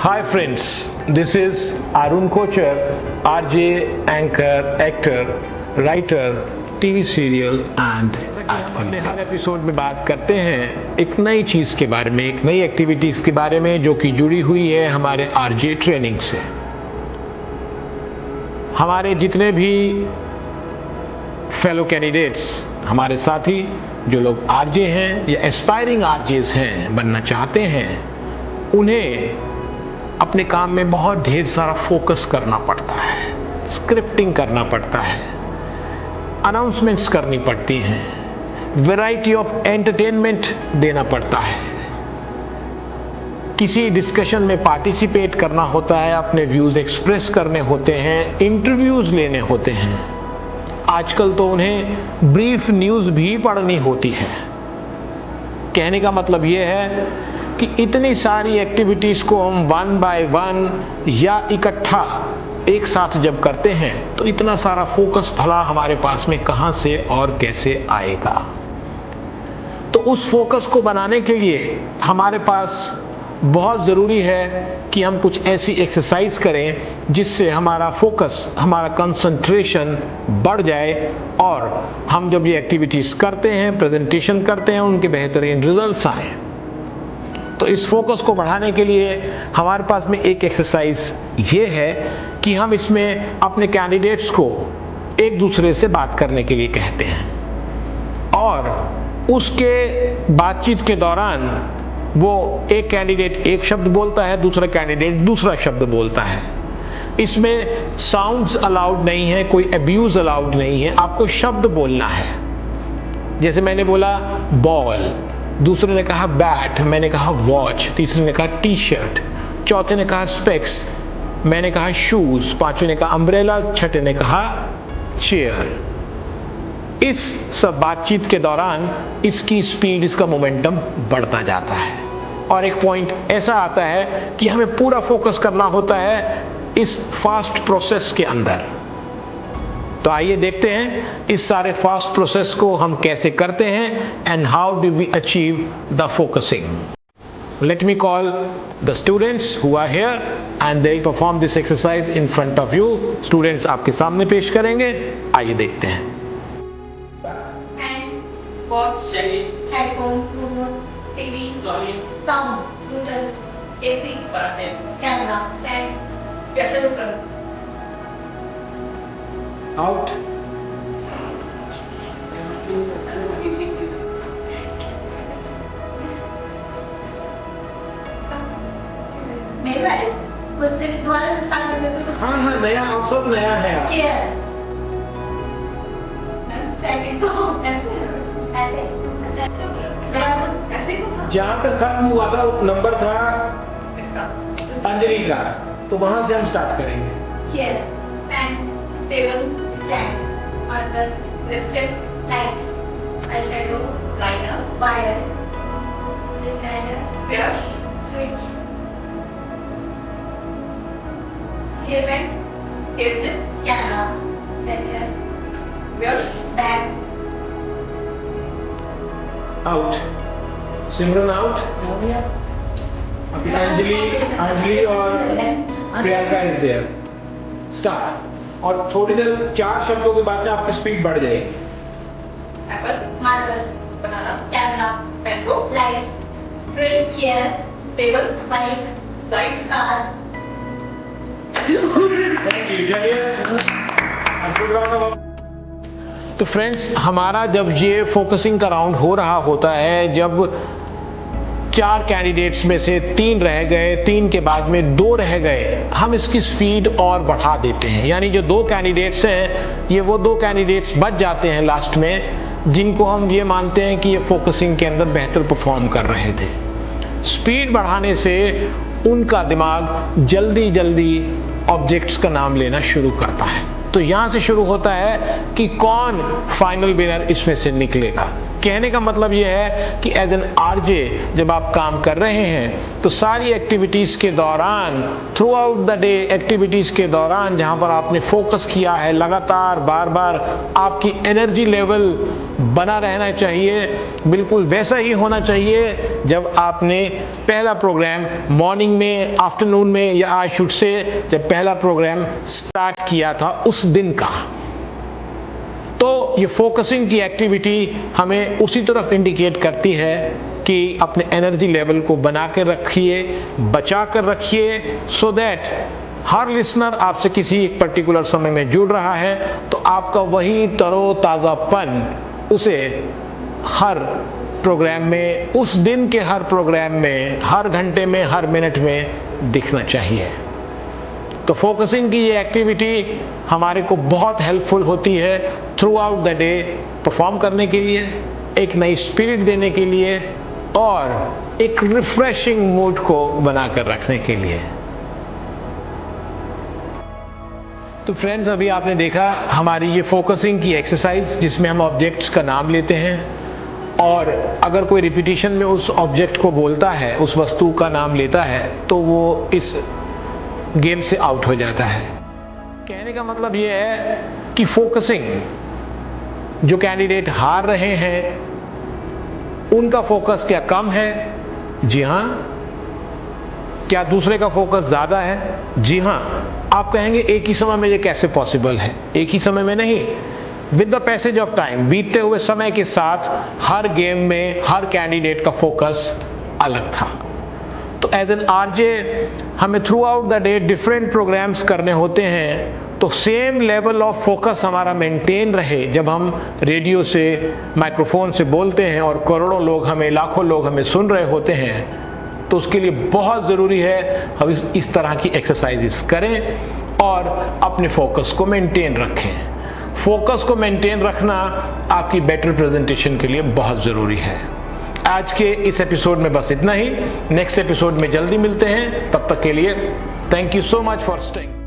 Hi friends, this is Arun Kochar, RJ, anchor, actor, writer, TV serial and actor। Her episode में बात करते हैं एक नई चीज़ के बारे में, एक नई एक्टिविटीज़ के बारे में जो कि जुड़ी हुई है हमारे RJ ट्रेनिंग से। हमारे जितने भी फेलो कैंडिडेट्स, हमारे साथी जो लोग RJ हैं या एस्पायरिंग RJs हैं, बनना चाहते हैं, उन्हें अपने काम में बहुत ढेर सारा फोकस करना पड़ता है, स्क्रिप्टिंग करना पड़ता है, अनाउंसमेंट्स करनी पड़ती हैं, वैरायटी ऑफ एंटरटेनमेंट देना पड़ता है, किसी डिस्कशन में पार्टिसिपेट करना होता है, अपने व्यूज़ एक्सप्रेस करने होते हैं, इंटरव्यूज़ लेने होते हैं। आजकल तो उन्हें ब्रीफ न्यूज़ भी पढ़नी होती है। कहने का मतलब ये है कि इतनी सारी एक्टिविटीज़ को हम वन बाय वन या इकट्ठा एक साथ जब करते हैं तो इतना सारा फोकस भला हमारे पास में कहाँ से और कैसे आएगा। तो उस फोकस को बनाने के लिए हमारे पास बहुत ज़रूरी है कि हम कुछ ऐसी एक्सरसाइज करें जिससे हमारा फोकस, हमारा कंसंट्रेशन बढ़ जाए और हम जब ये एक्टिविटीज़ करते हैं, प्रेजेंटेशन करते हैं, उनके बेहतरीन रिजल्ट्स आए। तो इस फोकस को बढ़ाने के लिए हमारे पास में एक एक्सरसाइज ये है कि हम इसमें अपने कैंडिडेट्स को एक दूसरे से बात करने के लिए कहते हैं और उसके बातचीत के दौरान वो एक कैंडिडेट एक शब्द बोलता है, दूसरा कैंडिडेट दूसरा शब्द बोलता है। इसमें साउंड्स अलाउड नहीं है, कोई अब्यूज़ अलाउड नहीं है, आपको शब्द बोलना है। जैसे मैंने बोला बॉल, दूसरे ने कहा बैट, मैंने कहा वॉच, तीसरे ने कहा टी शर्ट, चौथे ने कहा स्पेक्स, मैंने कहा शूज़, पांचवें ने कहा अम्ब्रेला, छठे ने कहा चेयर। इस सब बातचीत के दौरान इसकी स्पीड, इसका मोमेंटम बढ़ता जाता है और एक पॉइंट ऐसा आता है कि हमें पूरा फोकस करना होता है इस फास्ट प्रोसेस के अंदर। तो आइए देखते हैं इस सारे फास्ट प्रोसेस को हम कैसे करते हैं and how do we achieve the focusing. Let me call the students who are here and they perform this exercise in front of you. Students आपके सामने पेश करेंगे, आइए देखते हैं। Watch, headphone, remote, TV, sound, router, AC, camera, stand, pressure cooker. Out. मेरा है, उससे भी तुम्हारा सामने में कुछ। हाँ हाँ, नया, आप सब नया है। चेयर, सेकंड तो ऐसे जहाँ पे खत्म हुआ था वो नंबर था अंजलि का, तो वहां से हम स्टार्ट करेंगे। Chair, pen, table, stand, marker, lipstick, light, eyeshadow, liner, wire, liner, brush, switch, hair band, hair clip, camera, pencil, brush, bag. Out. Simran out. अभी अंजलि और प्रियंका इज देयर। स्टार्ट। और थोड़ी देर, 4 शब्दों के बाद में आपकी स्पीड बढ़ जाएगी। Apple, marker, banana, camera, pen, light, fridge, chair, table, bike, light, car. Thank you. चलिए, तो फ्रेंड्स, हमारा जब ये फोकसिंग का राउंड हो रहा होता है, जब 4 कैंडिडेट्स में से 3 रह गए, 3 के बाद में 2 रह गए, हम इसकी स्पीड और बढ़ा देते हैं। यानी जो 2 कैंडिडेट्स हैं, ये वो 2 कैंडिडेट्स बच जाते हैं लास्ट में, जिनको हम ये मानते हैं कि ये फोकसिंग के अंदर बेहतर परफॉर्म कर रहे थे। स्पीड बढ़ाने से उनका दिमाग जल्दी जल्दी ऑब्जेक्ट्स का नाम लेना शुरू करता है। तो यहाँ से शुरू होता है कि कौन फाइनल विनर इसमें से निकलेगा, कहने का मतलब ये है कि एज एन आरजे जब आप काम कर रहे हैं तो सारी एक्टिविटीज़ के दौरान, through out the day activities के दौरान जहाँ पर आपने फोकस किया है, लगातार बार बार आपकी एनर्जी लेवल बना रहना चाहिए। बिल्कुल वैसा ही होना चाहिए जब आपने पहला प्रोग्राम मॉर्निंग में, आफ्टरनून में, या आई शुड से जब पहला प्रोग्राम स्टार्ट किया था उस दिन का। तो ये फोकसिंग की एक्टिविटी हमें उसी तरफ इंडिकेट करती है कि अपने एनर्जी लेवल को बना कर रखिए, बचा कर रखिए, सो दैट हर लिसनर आपसे किसी एक पर्टिकुलर समय में जुड़ रहा है तो आपका वही तरोताज़ापन उसे हर प्रोग्राम में, उस दिन के हर प्रोग्राम में, हर घंटे में, हर मिनट में दिखना चाहिए। तो फोकसिंग की ये एक्टिविटी हमारे को बहुत हेल्पफुल होती है through out the day perform करने के लिए, एक नई स्पिरिट देने के लिए और एक रिफ्रेशिंग मूड को बनाकर रखने के लिए। तो फ्रेंड्स, अभी आपने देखा हमारी ये फोकसिंग की एक्सरसाइज जिसमें हम ऑब्जेक्ट्स का नाम लेते हैं और अगर कोई रिपीटिशन में उस ऑब्जेक्ट को बोलता है, उस वस्तु का नाम लेता है, तो वो इस गेम से आउट हो जाता है। कहने का मतलब ये है कि फोकसिंग जो कैंडिडेट हार रहे हैं उनका फोकस क्या कम है? जी हाँ। क्या दूसरे का फोकस ज़्यादा है? जी हाँ। आप कहेंगे एक ही समय में ये कैसे पॉसिबल है? एक ही समय में नहीं, with the passage of time, बीतते हुए समय के साथ हर गेम में हर कैंडिडेट का फोकस अलग था। तो एज एन आरजे हमें throughout the day different programmes करने होते हैं, तो सेम लेवल ऑफ फोकस हमारा मेंटेन रहे। जब हम रेडियो से, माइक्रोफोन से बोलते हैं और करोड़ों लोग हमें, लाखों लोग हमें सुन रहे होते हैं, तो उसके लिए बहुत ज़रूरी है हम इस तरह की एक्सरसाइजेस करें और अपने फोकस को मेंटेन रखें। फोकस को मेंटेन रखना आपकी बेटर प्रेजेंटेशन के लिए बहुत ज़रूरी है। आज के इस एपिसोड में बस इतना ही। नेक्स्ट एपिसोड में जल्दी मिलते हैं। तब तक के लिए thank you so much for staying.